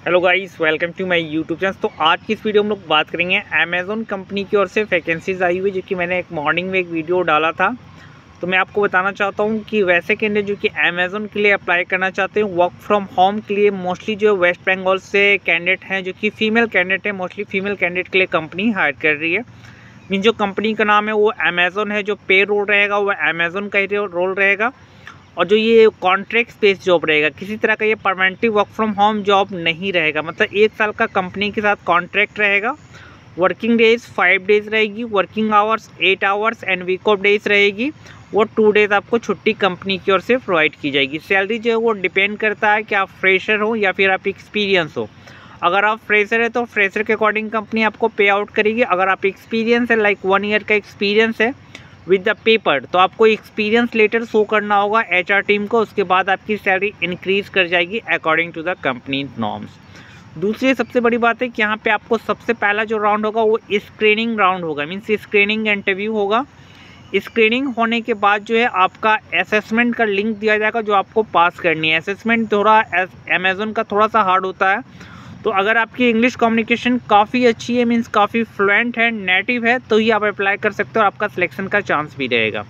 Hello guys, welcome to my YouTube channel. तो आज की इस वीडियो में हम लोग बात करेंगे अमेज़ॉन कंपनी की ओर से वैकेंसीज आई हुई, जो कि मैंने एक मॉर्निंग में एक वीडियो डाला था। तो मैं आपको बताना चाहता हूं कि वैसे कैंडिडेट जो कि अमेज़ॉन के लिए अप्लाई करना चाहते हैं वर्क फ्रॉम होम के लिए, मोस्टली जो वेस्ट बंगाल से कैंडिडेट हैं, जो कि फीमेल कैंडिडेट है, मोस्टली फीमेल कैंडिडेट के लिए कंपनी हायर कर रही है। मीन जो कंपनी का नाम है वो अमेज़ॉन है, जो पे रोल रहेगा वो अमेज़ॉन का ही रोल रहेगा। और जो ये कॉन्ट्रैक्ट बेस्ड जॉब रहेगा, किसी तरह का ये permanently work from home job नहीं रहेगा। मतलब 1 साल का कंपनी के साथ कॉन्ट्रैक्ट रहेगा। वर्किंग डेज 5 डेज रहेगी, working hours 8 hours and week off days रहेगी। वो 2 डेज आपको छुट्टी कंपनी की ओर से प्रोवाइड की जाएगी। सैलरी जो है वो डिपेंड करता है कि आप फ्रेशर हो या फिर आप एक्सपीरियंस हो। अगर आप फ्रेशर है तो फ्रेशर के अकॉर्डिंग कंपनी आपको पे आउट करेगी। अगर आप एक्सपीरियंस है, लाइक 1 ईयर का एक्सपीरियंस है विद द पेपर, तो आपको एक्सपीरियंस लेटर शो करना होगा एचआर टीम को। उसके बाद आपकी सैलरी इंक्रीज कर जाएगी according to the company norms. दूसरी सबसे बड़ी बात है कि यहाँ पे आपको सबसे पहला जो राउंड होगा वो स्क्रीनिंग राउंड होगा, मीन्स स्क्रीनिंग इंटरव्यू होगा। स्क्रीनिंग होने के बाद जो है आपका असेसमेंट का लिंक दिया जाएगा, जो आपको पास करनी है। असेसमेंट थोड़ा अमेज़ॉन का थोड़ा सा हार्ड होता है, तो अगर आपकी इंग्लिश कम्युनिकेशन काफ़ी अच्छी है, मीन्स काफ़ी फ्लुएंट है, नेटिव है, तो ही आप अप्लाई कर सकते हो और आपका सिलेक्शन का चांस भी रहेगा।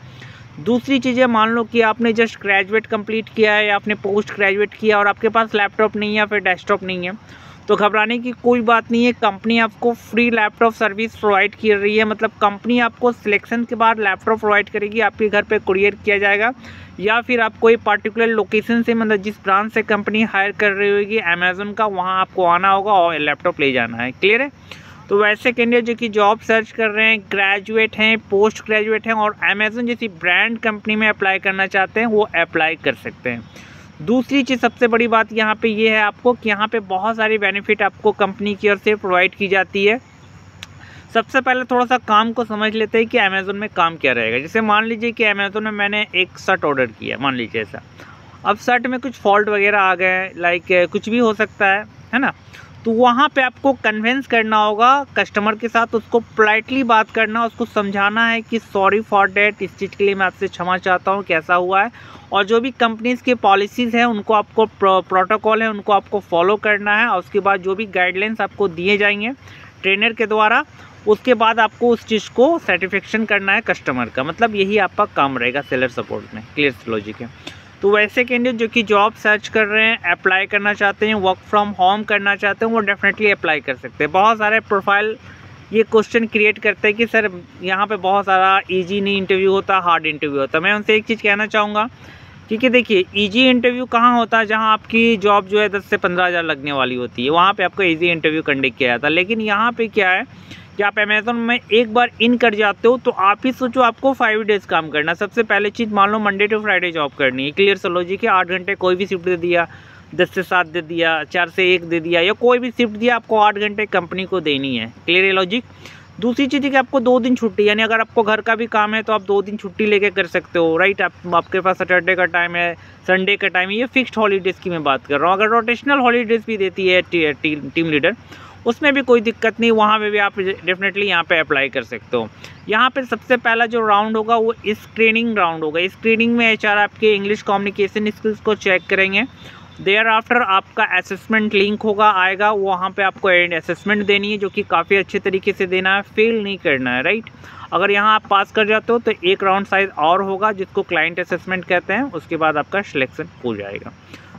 दूसरी चीज़ें, मान लो कि आपने जस्ट ग्रेजुएट कंप्लीट किया है या आपने पोस्ट ग्रेजुएट किया और आपके पास लैपटॉप नहीं है या फिर डेस्कटॉप नहीं है, तो घबराने की कोई बात नहीं है। कंपनी आपको फ्री लैपटॉप सर्विस प्रोवाइड कर रही है। मतलब कंपनी आपको सिलेक्शन के बाद लैपटॉप प्रोवाइड करेगी, आपके घर पे कुरियर किया जाएगा, या फिर आप कोई पर्टिकुलर लोकेशन से, मतलब जिस ब्रांच से कंपनी हायर कर रही होगी अमेज़ॉन का, वहाँ आपको आना होगा और लैपटॉप ले जाना है। क्लियर है? तो वैसे कैंडिडेट जो कि जॉब सर्च कर रहे हैं, ग्रेजुएट हैं, पोस्ट ग्रेजुएट हैं और अमेज़ॉन जैसी ब्रांड कंपनी में अप्लाई करना चाहते हैं, वो अप्लाई कर सकते हैं। दूसरी चीज़, सबसे बड़ी बात यहाँ पे ये है आपको कि यहाँ पे बहुत सारी बेनिफिट आपको कंपनी की ओर से प्रोवाइड की जाती है। सबसे पहले थोड़ा सा काम को समझ लेते हैं कि अमेज़ॉन में काम क्या रहेगा। जैसे मान लीजिए कि अमेज़ॉन में मैंने एक शर्ट ऑर्डर किया, मान लीजिए ऐसा। अब शर्ट में कुछ फॉल्ट वगैरह आ गए, लाइक कुछ भी हो सकता है ना। तो वहाँ पे आपको कन्विंस करना होगा कस्टमर के साथ, उसको पोलाइटली बात करना, उसको समझाना है कि सॉरी फॉर डैट, इस चीज़ के लिए मैं आपसे क्षमा चाहता हूँ, कैसा हुआ है। और जो भी कंपनीज़ के पॉलिसीज़ हैं उनको आपको, प्रोटोकॉल है उनको आपको फॉलो करना है। और उसके बाद जो भी गाइडलाइंस आपको दिए जाएंगे ट्रेनर के द्वारा, उसके बाद आपको उस चीज़ को सेटिस्फेक्शन करना है कस्टमर का। मतलब यही आपका काम रहेगा सेलर सपोर्ट में। क्लियर लॉजिक है? तो वैसे कैंडिडेट जो कि जॉब सर्च कर रहे हैं, अप्लाई करना चाहते हैं, वर्क फ्रॉम होम करना चाहते हैं, वो डेफिनेटली अप्लाई कर सकते हैं। बहुत सारे प्रोफाइल ये क्वेश्चन क्रिएट करते हैं कि सर यहाँ पे बहुत सारा इजी नहीं इंटरव्यू होता, हार्ड इंटरव्यू होता। मैं उनसे एक चीज़ कहना चाहूँगा, क्योंकि देखिए इजी इंटरव्यू कहाँ होता है, जहाँ आपकी जॉब जो है 10 से 15 हज़ार लगने वाली होती है, वहाँ पे आपको इजी इंटरव्यू कंडक्ट किया जाता है। लेकिन यहाँ पे क्या है कि आप अमेज़ॉन में एक बार इन कर जाते हो तो आप ही सोचो आपको 5 डेज़ काम करना। सबसे पहले चीज़, मान लो मंडे टू फ्राइडे जॉब करनी है। क्लियर समझिए कि 8 घंटे कोई भी शिफ्ट दे दिया, 10 से 7 दे दिया, 4 से 1 दे दिया, या कोई भी शिफ्ट दिया, आपको 8 घंटे कंपनी को देनी है। क्लियर है लॉजिक? दूसरी चीज़ है कि आपको 2 दिन छुट्टी, यानी अगर आपको घर का भी काम है तो आप 2 दिन छुट्टी लेके कर सकते हो, राइट। आपके पास सैटरडे का टाइम है, संडे का टाइम है, ये फिक्स्ड हॉलीडेज़ की मैं बात कर रहा हूँ। अगर रोटेशनल हॉलीडेज़ भी देती है टीम लीडर, उसमें भी कोई दिक्कत नहीं, वहाँ पे भी आप डेफिनेटली यहाँ पे अप्लाई कर सकते हो। यहाँ पे सबसे पहला जो राउंड होगा वो स्क्रीनिंग राउंड होगा। स्क्रीनिंग में एचआर आपके इंग्लिश कम्युनिकेशन स्किल्स को चेक करेंगे। देयर आफ्टर आपका असेसमेंट लिंक होगा, आएगा, वहाँ पे आपको असेसमेंट देनी है, जो कि काफ़ी अच्छे तरीके से देना है, फेल नहीं करना है, राइट। अगर यहाँ आप पास कर जाते हो तो एक राउंड शायद और होगा, जिसको क्लाइंट असेसमेंट कहते हैं। उसके बाद आपका सिलेक्शन हो जाएगा।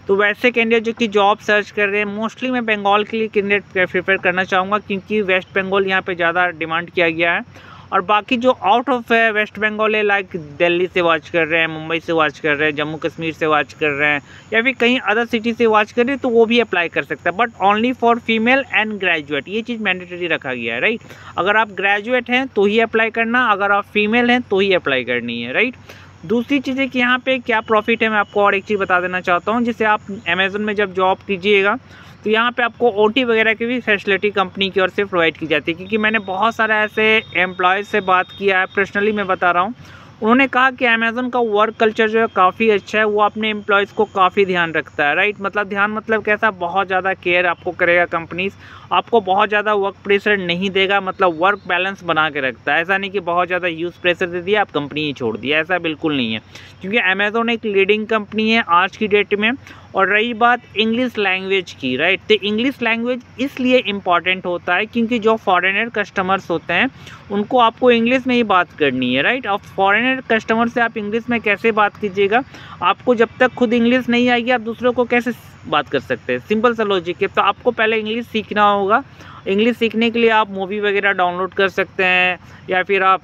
तो वैसे कैंडिडेट जो कि जॉब सर्च कर रहे हैं, मोस्टली मैं बंगाल के लिए कैंडिडेट प्रेफर करना चाहूँगा, क्योंकि वेस्ट बंगाल यहाँ पे ज़्यादा डिमांड किया गया है। और बाकी जो आउट ऑफ वेस्ट बंगाल है, लाइक दिल्ली से वॉच कर रहे हैं, मुंबई से वॉच कर रहे हैं, जम्मू कश्मीर से वॉच कर रहे हैं, या फिर कहीं अदर सिटी से वॉच कर रहे हैं, तो वो भी अप्लाई कर सकता है, but only for female and graduate. ये चीज़ मैंडेटरी रखा गया है, राइट। अगर आप ग्रेजुएट हैं तो ही अप्लाई करना, अगर आप फीमेल हैं तो ही अप्लाई करनी है, राइट। दूसरी चीज़ है कि यहाँ पे क्या प्रॉफिट है, मैं आपको और एक चीज़ बता देना चाहता हूँ। जैसे आप अमेज़ॉन में जब जॉब कीजिएगा तो यहाँ पे आपको ओटी वगैरह की भी फैसिलिटी कंपनी की ओर से प्रोवाइड की जाती है। क्योंकि मैंने बहुत सारे ऐसे एम्प्लॉयज़ से बात किया है, पर्सनली मैं बता रहा हूँ, उन्होंने कहा कि अमेज़ॉन का वर्क कल्चर जो है काफ़ी अच्छा है, वो अपने एम्प्लॉयज़ को काफ़ी ध्यान रखता है, राइट। मतलब ध्यान मतलब कैसा, बहुत ज़्यादा केयर आपको करेगा कंपनीज, आपको बहुत ज़्यादा वर्क प्रेशर नहीं देगा, मतलब वर्क बैलेंस बना के रखता है। ऐसा नहीं कि बहुत ज़्यादा यूज़ प्रेशर दे दिया आप कंपनी ही छोड़ दिया, ऐसा बिल्कुल नहीं है। क्योंकि अमेज़ॉन एक लीडिंग कंपनी है आज की डेट में, और रही बात इंग्लिश लैंग्वेज की, राइट, तो इंग्लिश लैंग्वेज इसलिए इम्पॉर्टेंट होता है क्योंकि जो फॉरेनर कस्टमर्स होते हैं उनको आपको इंग्लिश में ही बात करनी है, राइट। अब फॉरेनर कस्टमर से आप इंग्लिश में कैसे बात कीजिएगा, आपको जब तक खुद इंग्लिश नहीं आएगी आप दूसरों को कैसे बात कर सकते हैं, सिंपल सा लॉजिक है। तो आपको पहले इंग्लिश सीखना होगा। इंग्लिश सीखने के लिए आप मूवी वगैरह डाउनलोड कर सकते हैं, या फिर आप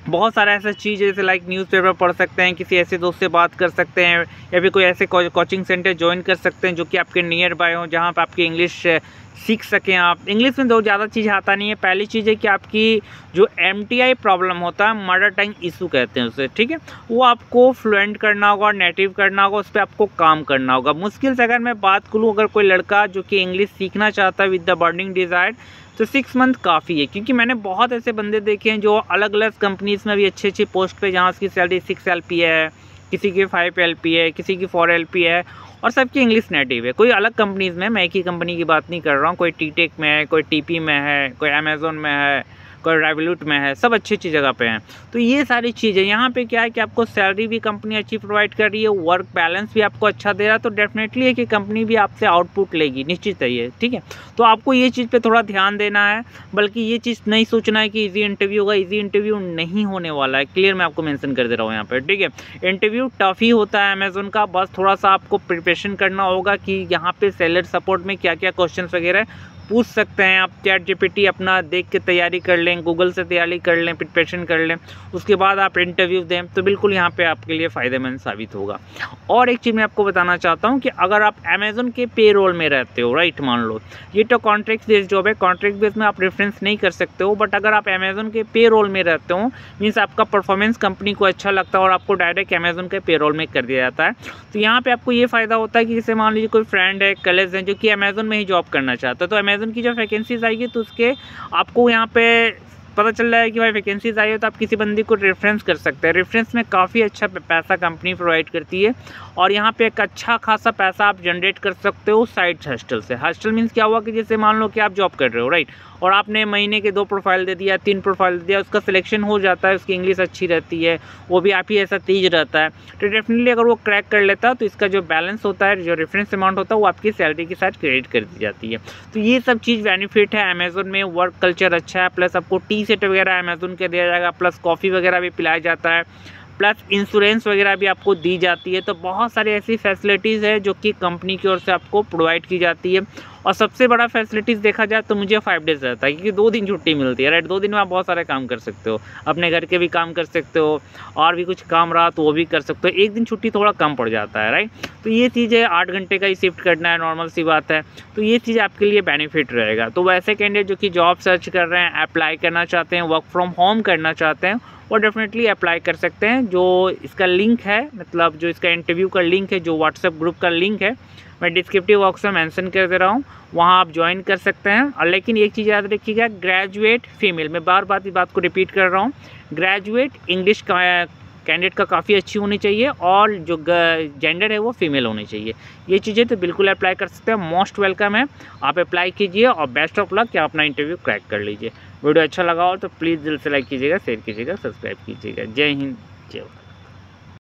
बहुत सारा ऐसा चीज़ जैसे लाइक न्यूज़पेपर पढ़ सकते हैं, किसी ऐसे दोस्त से बात कर सकते हैं, या फिर कोई ऐसे कोचिंग सेंटर ज्वाइन कर सकते हैं जो कि आपके नियर बाय हो, जहाँ पर आपकी इंग्लिश सीख सकें आप। इंग्लिश में दो ज़्यादा चीज़ आता नहीं है। पहली चीज़ है कि आपकी जो MTI प्रॉब्लम होता है, मदर टंग इशू कहते हैं उसे, ठीक है, वो आपको फ्लुएंट करना होगा, नेटिव करना होगा, उस पर आपको काम करना होगा। मुश्किल से अगर मैं बात करूँ, अगर कोई लड़का जो कि इंग्लिश सीखना चाहता है विद द बर्निंग डिज़ायर, तो 6 मंथ काफ़ी है। क्योंकि मैंने बहुत ऐसे बंदे देखे हैं जो अलग अलग कंपनीज़ में भी अच्छी अच्छी पोस्ट पे, जहाँ उसकी सैलरी 6 LP है, किसी की 5 LP है, किसी की 4 LP है, और सबकी इंग्लिश नेटिव है। कोई अलग कंपनीज़ में, मैं एक ही कंपनी की बात नहीं कर रहा हूँ, कोई TTEC में है, कोई TP में है, कोई अमेज़ोन में है, कोई रेवोल्यूट में है, सब अच्छी अच्छी जगह पे हैं। तो ये सारी चीज़ें यहाँ पे क्या है कि आपको सैलरी भी कंपनी अच्छी प्रोवाइड कर रही है, वर्क बैलेंस भी आपको अच्छा दे रहा है, तो डेफिनेटली है कि कंपनी भी आपसे आउटपुट लेगी, निश्चित है ये, ठीक है। तो आपको ये चीज़ पे थोड़ा ध्यान देना है, बल्कि ये चीज़ नहीं सोचना है कि ईजी इंटरव्यू होगा। ईजी इंटरव्यू नहीं होने वाला है, क्लियर मैं आपको मेंशन कर दे रहा हूँ यहाँ पर, ठीक है। इंटरव्यू टफ ही होता है अमेज़न का, बस थोड़ा सा आपको प्रिपरेशन करना होगा कि यहाँ पे सेलर सपोर्ट में क्या क्या क्वेश्चन वगैरह पूछ सकते हैं आप। ChatGPT अपना देख के तैयारी कर लें, गूगल से तैयारी कर लें, प्रिपरेशन कर लें, उसके बाद आप इंटरव्यू दें, तो बिल्कुल यहाँ पे आपके लिए फ़ायदेमंद साबित होगा। और एक चीज़ मैं आपको बताना चाहता हूँ कि अगर आप अमेज़न के पेरोल में रहते हो, राइट, मान लो ये तो कॉन्ट्रैक्ट बेस्ड जॉब है, कॉन्ट्रैक्ट बेस में आप रेफरेंस नहीं कर सकते हो, बट अगर आप अमेज़न के पेरोल में रहते हो, मीन्स आपका परफॉर्मेंस कंपनी को अच्छा लगता है और आपको डायरेक्ट अमेज़न के पेरोल में कर दिया जाता है, तो यहाँ पर आपको ये फ़ायदा होता है कि जैसे मान लीजिए कोई फ्रेंड है, कॉलेज है, जो कि अमेज़न में ही जॉब करना चाहता है, तो अमेज़न की जो वैकेंसीज आएगी तो उसके आपको यहाँ पे पता चल रहा है कि भाई वैकेंसीज आई है, तो आप किसी बंदी को रेफरेंस कर सकते हैं। रेफरेंस में काफ़ी अच्छा पैसा कंपनी प्रोवाइड करती है, और यहाँ पे एक अच्छा खासा पैसा आप जनरेट कर सकते हो साइड हॉस्टल से। हॉस्टल मीन्स क्या हुआ कि जैसे मान लो कि आप जॉब कर रहे हो, राइट, और आपने महीने के 2 प्रोफाइल दे दिया, 3 प्रोफाइल दे दिया, उसका सिलेक्शन हो जाता है, उसकी इंग्लिश अच्छी रहती है, वो भी आप ही ऐसा तेज रहता है, तो डेफिनेटली अगर वो क्रैक कर लेता है तो इसका जो बैलेंस होता है, जो रेफरेंस अमाउंट होता है, वो आपकी सैलरी के साथ क्रेडिट कर दी जाती है। तो ये सब चीज़ बेनिफिट है अमेज़न में। वर्क कल्चर अच्छा है, प्लस आपको टी सेट वगैरह अमेज़न के दिया जाएगा, प्लस कॉफ़ी वगैरह भी पिलाया जाता है, प्लस इंश्योरेंस वगैरह भी आपको दी जाती है। तो बहुत सारी ऐसी फैसिलिटीज़ है जो कि कंपनी की ओर से आपको प्रोवाइड की जाती है। और सबसे बड़ा फैसिलिटीज़ देखा जाए तो मुझे 5 डेज़ रहता है, क्योंकि 2 दिन छुट्टी मिलती है, राइट। 2 दिन में आप बहुत सारे काम कर सकते हो, अपने घर के भी काम कर सकते हो, और भी कुछ काम रहा तो वो भी कर सकते हो। 1 दिन छुट्टी थोड़ा कम पड़ जाता है, राइट। तो ये चीज़ है, 8 घंटे का ही शिफ्ट करना है, नॉर्मल सी बात है, तो ये चीज़ आपके लिए बेनिफिट रहेगा। तो वैसे कैंडिडेट जो कि जॉब सर्च कर रहे हैं, अप्लाई करना चाहते हैं, वर्क फ्रॉम होम करना चाहते हैं, वो डेफिनेटली अप्लाई कर सकते हैं। जो इसका लिंक है, मतलब जो इसका इंटरव्यू का लिंक है, जो व्हाट्सएप ग्रुप का लिंक है, मैं डिस्क्रिप्टिव बॉक्स में मेंशन कर दे रहा हूँ, वहाँ आप ज्वाइन कर सकते हैं। और लेकिन एक चीज़ याद रखिएगा, ग्रेजुएट फीमेल, मैं बार बार इस बात को रिपीट कर रहा हूँ, ग्रेजुएट इंग्लिश का कैंडिडेट का काफ़ी अच्छी होनी चाहिए, और जो जेंडर है वो फीमेल होनी चाहिए। ये चीज़ें तो बिल्कुल अप्लाई कर सकते हैं, मोस्ट वेलकम है, आप अप्लाई कीजिए, और बेस्ट ऑफ लक कि आप अपना इंटरव्यू क्रैक कर लीजिए। वीडियो अच्छा लगा हो तो प्लीज़ दिल से लाइक कीजिएगा, शेयर कीजिएगा, सब्सक्राइब कीजिएगा। जय हिंद, जय भारत।